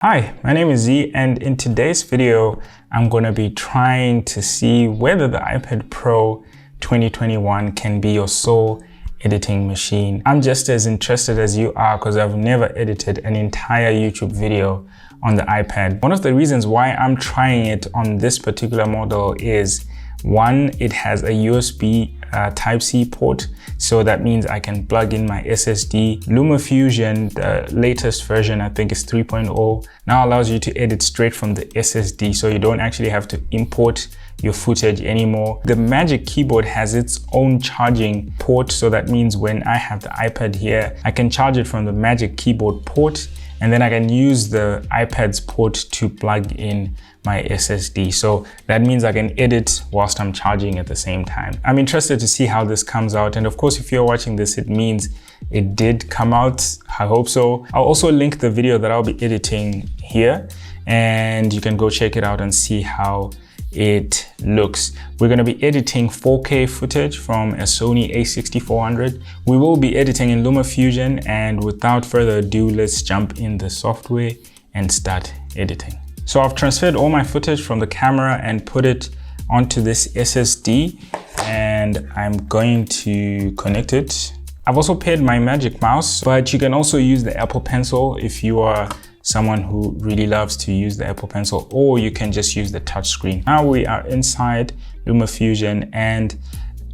Hi, my name is Z, and in today's video, I'm going to be trying to see whether the iPad Pro 2021 can be your sole editing machine. I'm just as interested as you are because I've never edited an entire YouTube video on the iPad. One of the reasons why I'm trying it on this particular model is, one, it has a USB Type-C port, so that means I can plug in my SSD. Lumafusion, the latest version, I think is 3.0, now allows you to edit straight from the SSD, so you don't actually have to import your footage anymore. The Magic Keyboard has its own charging port, so that means when I have the iPad here, I can charge it from the Magic Keyboard port, and then I can use the iPad's port to plug in my SSD. So that means I can edit whilst I'm charging at the same time. I'm interested to see how this comes out. And of course, if you're watching this, it means it did come out. I hope so. I'll also link the video that I'll be editing here, and you can go check it out and see how it looks. We're going to be editing 4K footage from a Sony a6400. We will be editing in Lumafusion, and without further ado, let's jump in the software and start editing. So I've transferred all my footage from the camera and put it onto this SSD, and I'm going to connect it. I've also paired my Magic Mouse, but you can also use the Apple Pencil if you are someone who really loves to use the Apple Pencil, or you can just use the touch screen. Now we are inside Lumafusion, and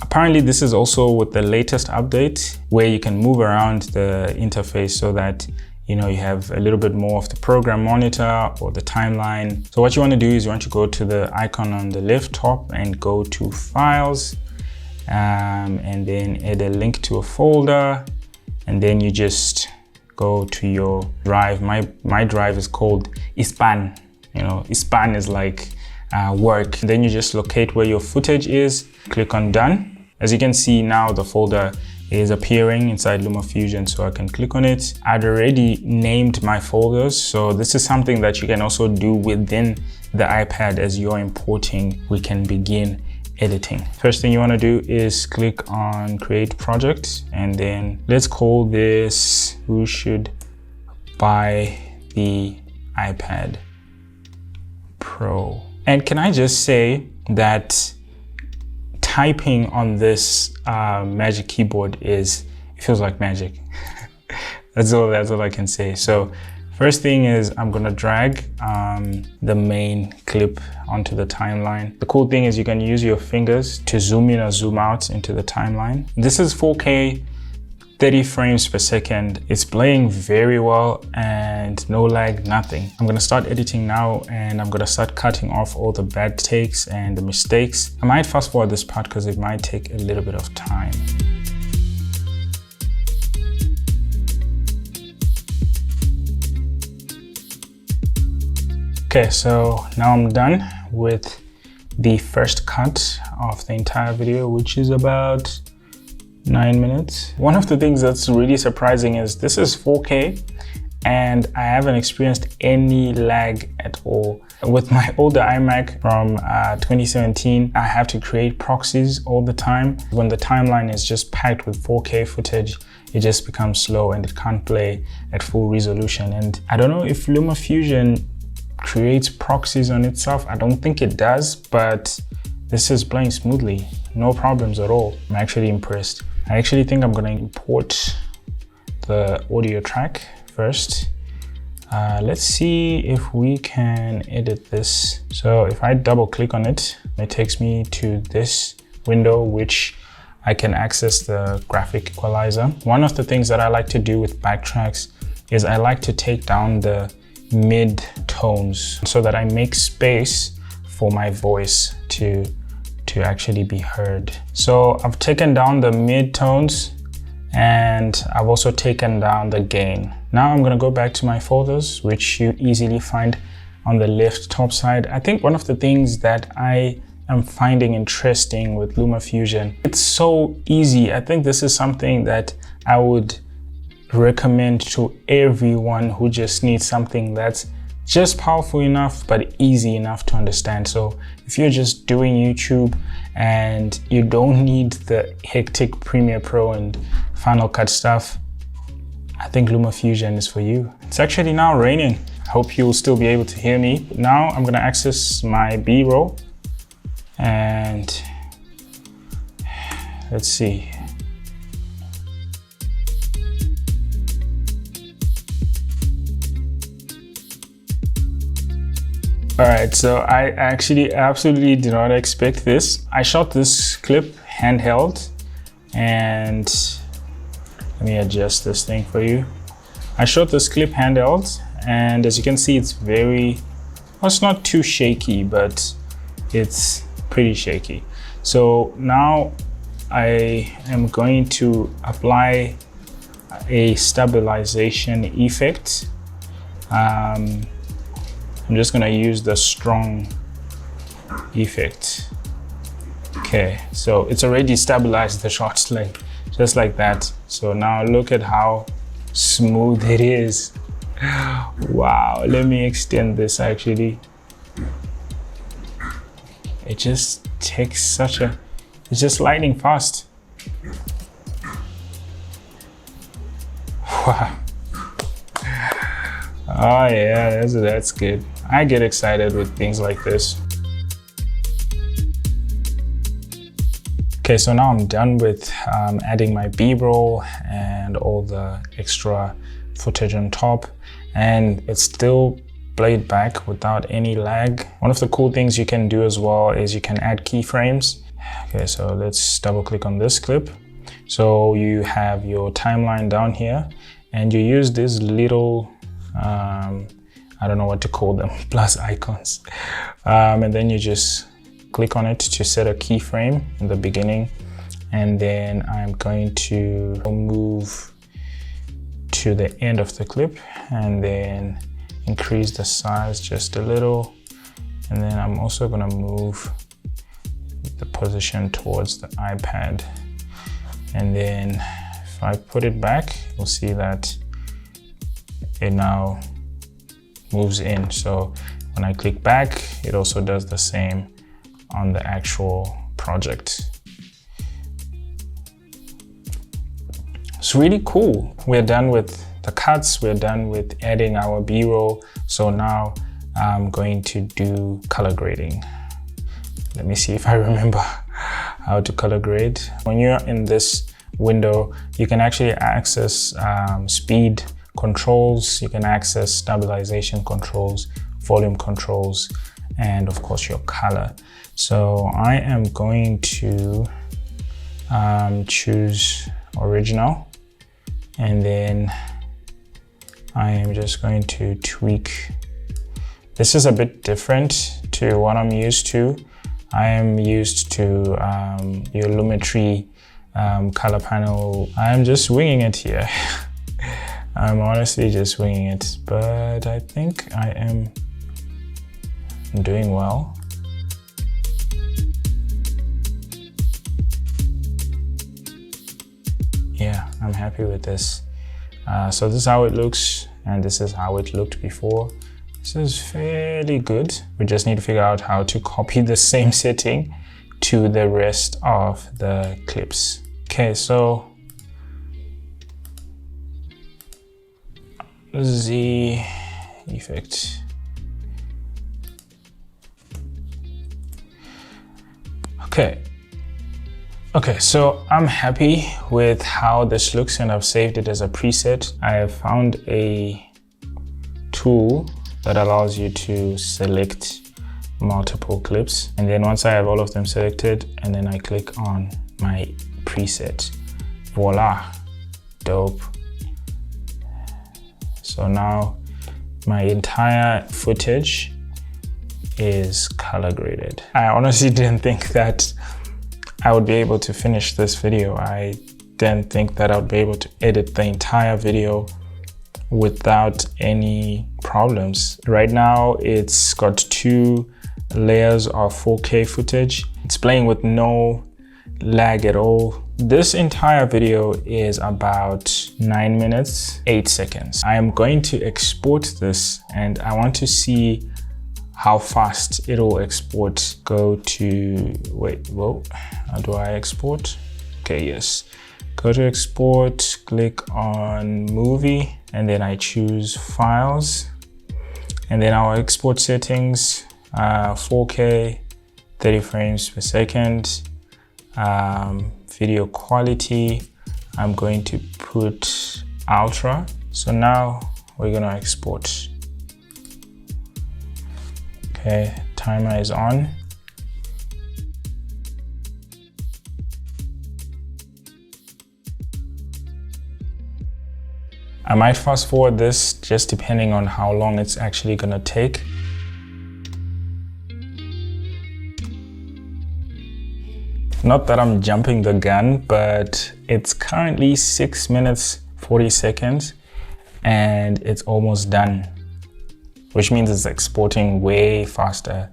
apparently this is also with the latest update where you can move around the interface so that you have a little bit more of the program monitor or the timeline. So what you want to do is you want to go to the icon on the left top and go to Files, and then add a link to a folder, and then you just go to your drive. My drive is called ISPAN. ISPAN is like work. Then you just locate where your footage is, click on Done. As you can see now, the folder is appearing inside Lumafusion, so I can click on it. I'd already named my folders, so this is something that you can also do within the iPad. As you're importing, we can begin editing. First thing you want to do is click on Create Project, and then let's call this Who Should Buy the iPad Pro. And can I just say that typing on this Magic Keyboard it feels like magic. that's all I can say. So first thing is I'm gonna drag the main clip onto the timeline. The cool thing is you can use your fingers to zoom in or zoom out into the timeline. This is 4K, 30 frames per second. It's playing very well and no lag, nothing. I'm gonna start editing now, and I'm gonna start cutting off all the bad takes and the mistakes. I might fast forward this part because it might take a little bit of time. Okay, so now I'm done with the first cut of the entire video, which is about 9 minutes. One of the things that's really surprising is this is 4K and I haven't experienced any lag at all. With my older iMac from 2017, I have to create proxies all the time. When the timeline is just packed with 4K footage, it just becomes slow and it can't play at full resolution. And I don't know if Lumafusion creates proxies on itself. I don't think it does, but this is playing smoothly, no problems at all. I'm actually impressed. I actually think I'm gonna import the audio track first. Let's see if we can edit this. So if I double click on it, it takes me to this window, which I can access the graphic equalizer. One of the things that I like to do with backtracks is I like to take down the mid tones so that I make space for my voice to actually be heard. So I've taken down the mid tones and I've also taken down the gain. Now I'm gonna go back to my folders, which you easily find on the left top side. I think one of the things that I am finding interesting with Lumafusion, it's so easy. I think this is something that I would recommend to everyone who just needs something that's just powerful enough but easy enough to understand. So if you're just doing YouTube and you don't need the hectic Premiere Pro and Final Cut stuff, I think Lumafusion is for you. It's actually now raining. Hope you'll still be able to hear me. Now I'm gonna access my B-roll and let's see. All right, so I actually absolutely did not expect this. I shot this clip handheld, and let me adjust this thing for you. I shot this clip handheld, and as you can see, it's very, well, it's not too shaky, but it's pretty shaky. So now I am going to apply a stabilization effect. I'm just gonna use the strong effect. Okay, so it's already stabilized the shot, like just like that. So now look at how smooth it is. Wow, let me extend this actually. It just takes such a, it's just lightning fast. Wow. Oh yeah, that's good. I get excited with things like this. Okay, so now I'm done with adding my B-roll and all the extra footage on top, and it's still played back without any lag. One of the cool things you can do as well is you can add keyframes. Okay, so let's double click on this clip. So you have your timeline down here, and you use these little I don't know what to call them, plus icons, and then you just click on it to set a keyframe in the beginning, and then I'm going to move to the end of the clip and then increase the size just a little, and then I'm also going to move the position towards the iPad, and then if I put it back, you'll see that it now moves in. So when I click back, it also does the same on the actual project. It's really cool. We're done with the cuts, we're done with adding our B-roll. So now I'm going to do color grading. Let me see if I remember how to color grade. When you're in this window, you can actually access speed controls, you can access stabilization controls, volume controls, and of course your color. So I am going to choose original, and then I am just going to tweak. This is a bit different to what I'm used to. I am used to your Lumafusion color panel. I'm just winging it here. I'm honestly just winging it, but I think I am doing well. Yeah, I'm happy with this. So this is how it looks, and this is how it looked before. This is fairly good. We just need to figure out how to copy the same setting to the rest of the clips. Okay, so Z effect. Okay, so I'm happy with how this looks, and I've saved it as a preset. I have found a tool that allows you to select multiple clips, and then once I have all of them selected, and then I click on my preset, voila, dope. So now my entire footage is color graded. I honestly didn't think that I would be able to finish this video. I didn't think that I would be able to edit the entire video without any problems. Right now it's got 2 layers of 4K footage. It's playing with no lag at all. This entire video is about 9 minutes, 8 seconds. I am going to export this, and I want to see how fast it'll export. Go to, wait, whoa, how do I export? Okay, yes. Go to export, click on movie, and then I choose files. And then our export settings, 4K, 30 frames per second. Video quality, I'm going to put ultra. So now we're gonna export. Okay, timer is on. I might fast forward this just depending on how long it's actually gonna take. Not that I'm jumping the gun, but it's currently 6 minutes 40 seconds and it's almost done, which means it's exporting way faster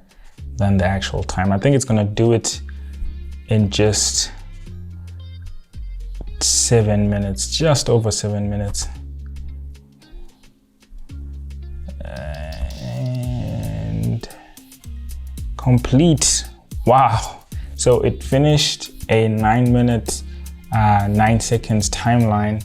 than the actual time. I think it's gonna do it in just 7 minutes, just over 7 minutes. And complete. Wow. So it finished a 9 minute 9 seconds timeline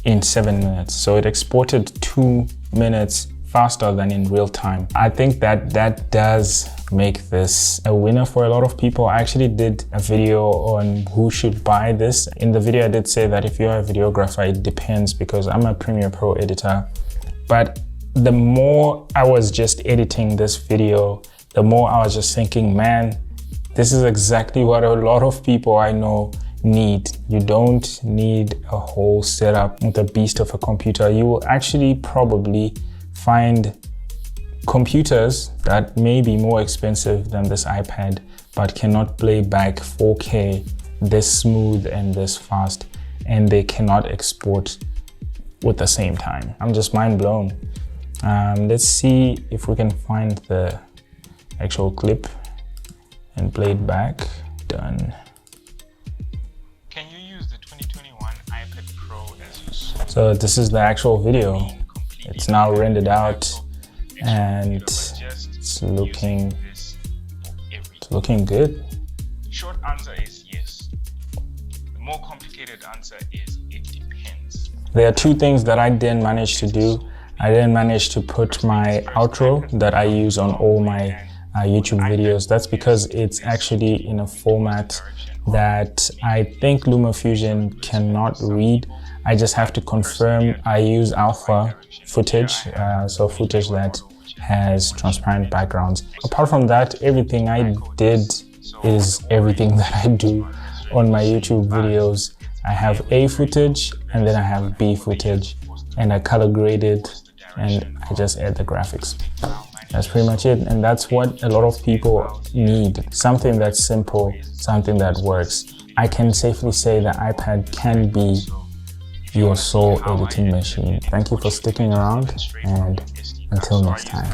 in 7 minutes. So it exported 2 minutes faster than in real time. I think that does make this a winner for a lot of people. I actually did a video on who should buy this. In the video I did say that if you're a videographer, it depends, because I'm a Premiere Pro editor. But the more I was just editing this video, the more I was just thinking, man, this is exactly what a lot of people I know need. You don't need a whole setup with a beast of a computer. You will actually probably find computers that may be more expensive than this iPad, but cannot play back 4K this smooth and this fast, and they cannot export with the same time. I'm just mind blown. Let's see if we can find the actual clip and play it back. Done. Can you use the 2021 iPad Pro as your source? So this is the actual video. It's now rendered out and it's looking good. Short answer is yes. The more complicated answer is it depends. There are two things that I didn't manage to do. I didn't manage to put my outro that I use on all my YouTube videos. That's because it's actually in a format that I think Lumafusion cannot read. I just have to confirm I use alpha footage, so footage that has transparent backgrounds. Apart from that, everything I did is everything that I do on my YouTube videos. I have A footage and then I have B footage, and I color graded and I just add the graphics. That's pretty much it, and that's what a lot of people need. Something that's simple, something that works. I can safely say the iPad can be your sole editing machine. Thank you for sticking around, and until next time.